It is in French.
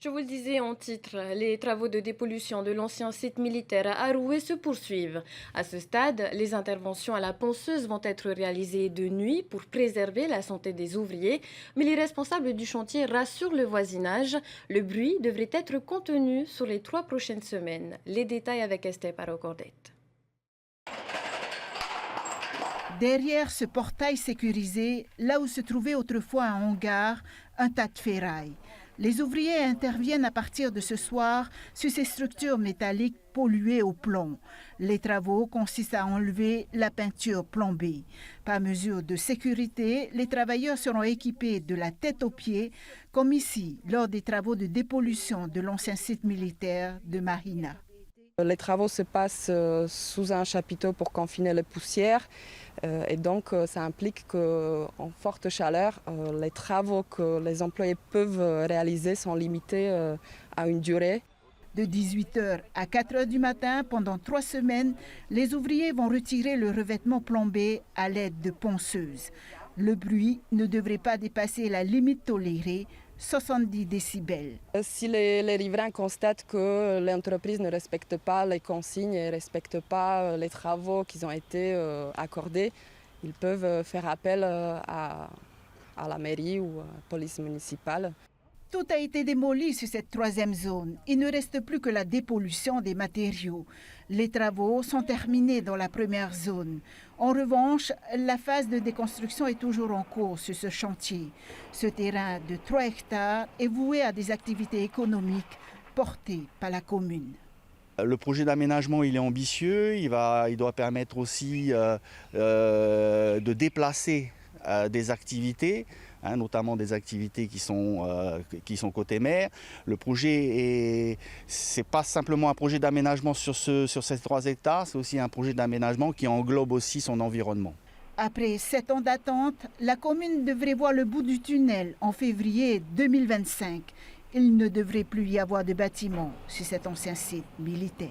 Je vous le disais en titre, les travaux de dépollution de l'ancien site militaire à Aroué se poursuivent. À ce stade, les interventions à la ponceuse vont être réalisées de nuit pour préserver la santé des ouvriers, mais les responsables du chantier rassurent le voisinage. Le bruit devrait être contenu sur les 3 prochaines semaines. Les détails avec Esther Parocordette. Derrière ce portail sécurisé, là où se trouvait autrefois un hangar, un tas de ferraille. Les ouvriers interviennent à partir de ce soir sur ces structures métalliques polluées au plomb. Les travaux consistent à enlever la peinture plombée. Par mesure de sécurité, les travailleurs seront équipés de la tête aux pieds, comme ici, lors des travaux de dépollution de l'ancien site militaire de Mahina. Les travaux se passent sous un chapiteau pour confiner les poussières et donc ça implique qu'en forte chaleur, les travaux que les employés peuvent réaliser sont limités à une durée. De 18h à 4h du matin, pendant 3 semaines, les ouvriers vont retirer le revêtement plombé à l'aide de ponceuses. Le bruit ne devrait pas dépasser la limite tolérée, 70 décibels. Si les riverains constatent que l'entreprise ne respecte pas les consignes et ne respecte pas les travaux qui ont été accordés, ils peuvent faire appel à la mairie ou à la police municipale. Tout a été démoli sur cette 3e zone. Il ne reste plus que la dépollution des matériaux. Les travaux sont terminés dans la première zone. En revanche, la phase de déconstruction est toujours en cours sur ce chantier. Ce terrain de 3 hectares est voué à des activités économiques portées par la commune. Le projet d'aménagement il est ambitieux, il doit permettre aussi de déplacer des activités, notamment des activités qui sont côté mer. Le projet c'est pas simplement un projet d'aménagement sur ces 3 hectares, c'est aussi un projet d'aménagement qui englobe aussi son environnement. Après 7 ans d'attente, la commune devrait voir le bout du tunnel en février 2025. Il ne devrait plus y avoir de bâtiments sur cet ancien site militaire.